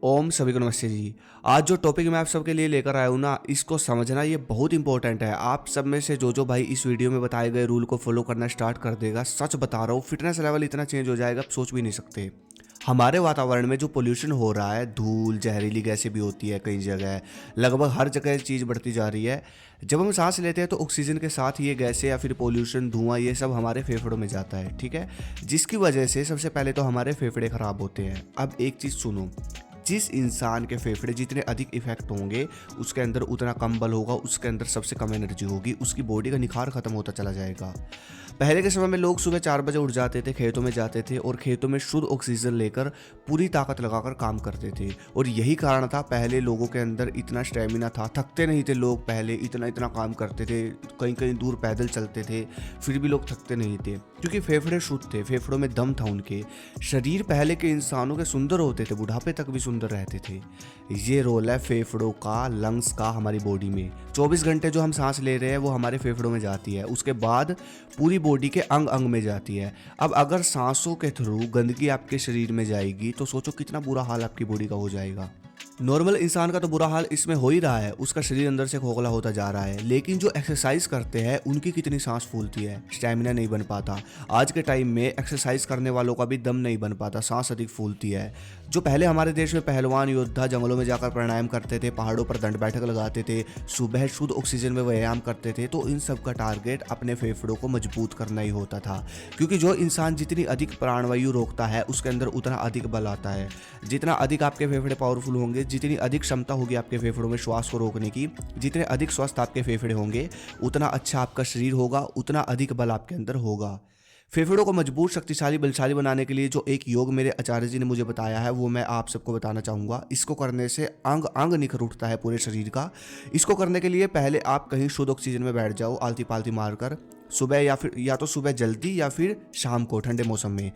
ओम सभी को नमस्ते जी। आज जो टॉपिक मैं आप सबके लिए लेकर आया हूँ ना, इसको समझना ये बहुत इंपॉर्टेंट है। आप सब में से जो भाई इस वीडियो में बताए गए रूल को फॉलो करना स्टार्ट कर देगा, सच बता रहा हूँ, फिटनेस लेवल इतना चेंज हो जाएगा आप सोच भी नहीं सकते। हमारे वातावरण में जो पोल्यूशन हो रहा है, धूल जहरीली गैसें भी होती है कई जगह, लगभग हर जगह ये चीज़ बढ़ती जा रही है। जब हम सांस लेते हैं तो ऑक्सीजन के साथ ये गैसें या फिर पोल्यूशन धुआं ये सब हमारे फेफड़ों में जाता है, ठीक है। जिसकी वजह से सबसे पहले तो हमारे फेफड़े खराब होते हैं। अब एक चीज़ सुनो, जिस इंसान के फेफड़े जितने अधिक इफेक्ट होंगे उसके अंदर उतना कम बल होगा, उसके अंदर सबसे कम एनर्जी होगी, उसकी बॉडी का निखार खत्म होता चला जाएगा। पहले के समय में लोग सुबह 4 बजे उठ जाते थे, खेतों में जाते थे और खेतों में शुद्ध ऑक्सीजन लेकर पूरी ताकत लगाकर काम करते थे। और यही कारण था पहले लोगों के अंदर इतना स्टेमिना था, थकते नहीं थे लोग। पहले इतना इतना काम करते थे, कहीं कहीं दूर पैदल चलते थे, फिर भी लोग थकते नहीं थे क्योंकि फेफड़े शुद्ध थे, फेफड़ों में दम था उनके। शरीर पहले के इंसानों के सुंदर होते थे, बुढ़ापे तक भी सुंदर रहते थे। ये रोल है फेफड़ों का, लंग्स का हमारी बॉडी में। 24 घंटे जो हम सांस ले रहे हैं वो हमारे फेफड़ों में जाती है, उसके बाद पूरी बॉडी के अंग अंग में जाती है। अब अगर सांसों के थ्रू गंदगी आपके शरीर में जाएगी तो सोचो कितना बुरा हाल आपकी बॉडी का हो जाएगा। नॉर्मल इंसान का तो बुरा हाल इसमें हो ही रहा है, उसका शरीर अंदर से खोखला होता जा रहा है। लेकिन जो एक्सरसाइज करते हैं उनकी कितनी सांस फूलती है, स्टैमिना नहीं बन पाता। आज के टाइम में एक्सरसाइज करने वालों का भी दम नहीं बन पाता, सांस अधिक फूलती है। जो पहले हमारे देश में पहलवान योद्धा जंगलों में जाकर प्राणायाम करते थे, पहाड़ों पर दंड बैठक लगाते थे, सुबह शुद्ध ऑक्सीजन में व्यायाम करते थे, तो इन सब का टारगेट अपने फेफड़ों को मजबूत करना ही होता था। क्योंकि जो इंसान जितनी अधिक प्राणवायु रोकता है उसके अंदर उतना अधिक बल आता है। जितना अधिक आपके फेफड़े पावरफुल होंगे, जितनी अधिक क्षमता होगी आपके फेफड़ों में श्वास को रोकने की, जितने अधिक स्वस्थ आपके फेफड़े होंगे उतना अच्छा आपका शरीर होगा, उतना अधिक बल आपके अंदर होगा। फेफड़ों को मजबूत शक्तिशाली बलशाली बनाने के लिए जो एक योग मेरे आचार्य जी ने मुझे बताया है वो मैं आप सबको बताना चाहूँगा। इसको करने से अंग अंग निखर उठता है पूरे शरीर का। इसको करने के लिए पहले आप कहीं शुद्ध ऑक्सीजन में बैठ जाओ आलती पालती मारकर, सुबह या तो सुबह जल्दी या फिर शाम को ठंडे मौसम में।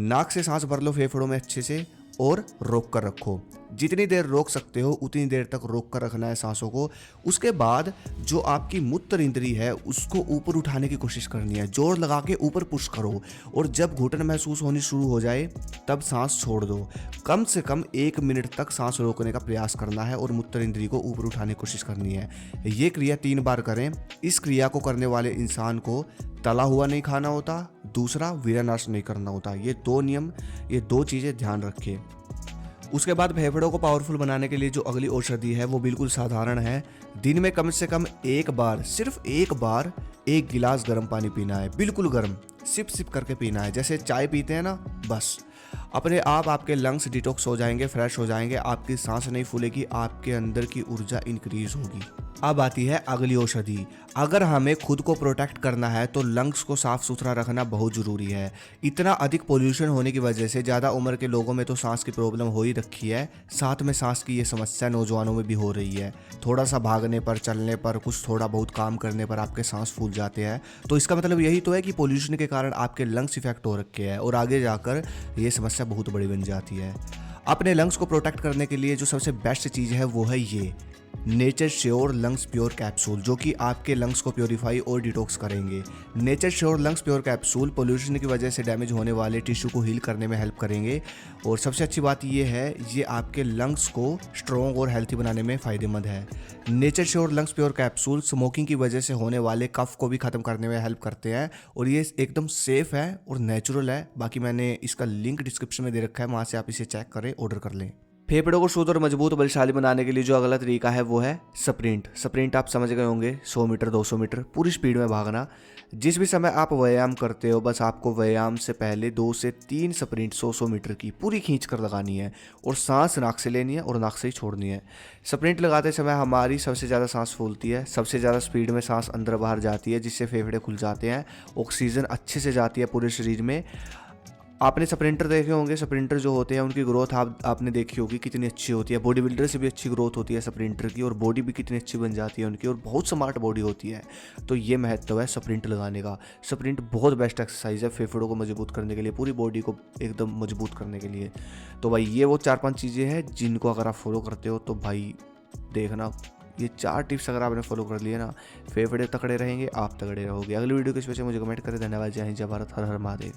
नाक से सांस भर लो फेफड़ों में अच्छे से और रोक कर रखो। जितनी देर रोक सकते हो उतनी देर तक रोक कर रखना है सांसों को। उसके बाद जो आपकी मूत्र इंद्री है उसको ऊपर उठाने की कोशिश करनी है, जोर लगा के ऊपर पुश करो। और जब घुटन महसूस होनी शुरू हो जाए तब सांस छोड़ दो। कम से कम 1 मिनट तक सांस रोकने का प्रयास करना है और मूत्र इंद्री को ऊपर उठाने की कोशिश करनी है। ये क्रिया 3 बार करें। इस क्रिया को करने वाले इंसान को तला हुआ नहीं खाना होता, दूसरा वीरनाश नहीं करना होता। ये 2 नियम, ये 2 चीज़ें ध्यान रखें। उसके बाद फेफड़ों को पावरफुल बनाने के लिए जो अगली औषधि है वो बिल्कुल साधारण है। दिन में कम से कम 1 बार, सिर्फ 1 बार 1 गिलास गर्म पानी पीना है, बिल्कुल गर्म, सिप सिप करके पीना है, जैसे चाय पीते हैं ना, बस। अपने आप आपके लंग्स डिटॉक्स हो जाएंगे, फ्रेश हो जाएंगे, आपकी सांस नहीं फूलेगी, आपके अंदर की ऊर्जा इंक्रीज होगी। अब आती है अगली औषधि। अगर हमें खुद को प्रोटेक्ट करना है तो लंग्स को साफ सुथरा रखना बहुत ज़रूरी है। इतना अधिक पोल्यूशन होने की वजह से ज़्यादा उम्र के लोगों में तो सांस की प्रॉब्लम हो ही रखी है, साथ में सांस की ये समस्या नौजवानों में भी हो रही है। थोड़ा सा भागने पर, चलने पर, कुछ थोड़ा बहुत काम करने पर आपके सांस फूल जाते हैं, तो इसका मतलब यही तो है कि पोल्यूशन के कारण आपके लंग्स इफेक्ट हो रखे हैं और आगे जाकर ये समस्या बहुत बड़ी बन जाती है। अपने लंग्स को प्रोटेक्ट करने के लिए जो सबसे बेस्ट चीज़ है वो है ये nature sure lungs pure capsule, जो कि आपके लंग्स को प्योरीफाई और डिटॉक्स करेंगे। Nature sure lungs pure capsule pollution की वजह से डैमेज होने वाले टिश्यू को हील करने में हेल्प करेंगे। और सबसे अच्छी बात ये है, ये आपके लंग्स को स्ट्रॉन्ग और हेल्थी बनाने में फ़ायदेमंद है। Nature sure lungs pure capsule smoking की वजह से होने वाले कफ को भी ख़त्म करने में हेल्प करते हैं और ये एकदम सेफ़ है और नेचुरल है। बाकी मैंने इसका लिंक डिस्क्रिप्शन में दे रखा है, वहाँ से आप इसे चेक करें, ऑर्डर कर लें। फेफड़ों को शुद्ध और मजबूत बलशाली बनाने के लिए जो अगला तरीका है वो है स्प्रिंट। स्प्रिंट आप समझ गए होंगे, 100 मीटर 200 मीटर पूरी स्पीड में भागना। जिस भी समय आप व्यायाम करते हो बस आपको व्यायाम से पहले 2 से 3 स्प्रिंट 100 मीटर की पूरी खींच कर लगानी है और सांस नाक से लेनी है और नाक से ही छोड़नी है। स्प्रिंट लगाते समय हमारी सबसे ज़्यादा सांस फूलती है, सबसे ज़्यादा स्पीड में सांस अंदर बाहर जाती है, जिससे फेफड़े खुल जाते हैं, ऑक्सीजन अच्छे से जाती है पूरे शरीर में। आपने स्प्रिंटर देखे होंगे, स्प्रिंटर जो होते हैं उनकी ग्रोथ आपने देखी होगी कितनी अच्छी होती है। बॉडी बिल्डर से भी अच्छी ग्रोथ होती है स्प्रिंटर की और बॉडी भी कितनी अच्छी बन जाती है उनकी और बहुत स्मार्ट बॉडी होती है। तो ये महत्व है स्प्रिंट लगाने का। स्प्रिंट बहुत बेस्ट एक्सरसाइज है फेफड़ों को मजबूत करने के लिए, पूरी बॉडी को एकदम मजबूत करने के लिए। तो भाई ये वो 4-5 चीज़ें हैं जिनको अगर आप फॉलो करते हो तो भाई देखना, ये 4 टिप्स अगर आपने फॉलो कर लिए ना, फेफड़े तगड़े रहेंगे, आप तगड़े रहोगे। अगली वीडियो के स्पेशल मुझे कमेंट करें। धन्यवाद। जय हिंद, जय भारत, हर हर महादेव।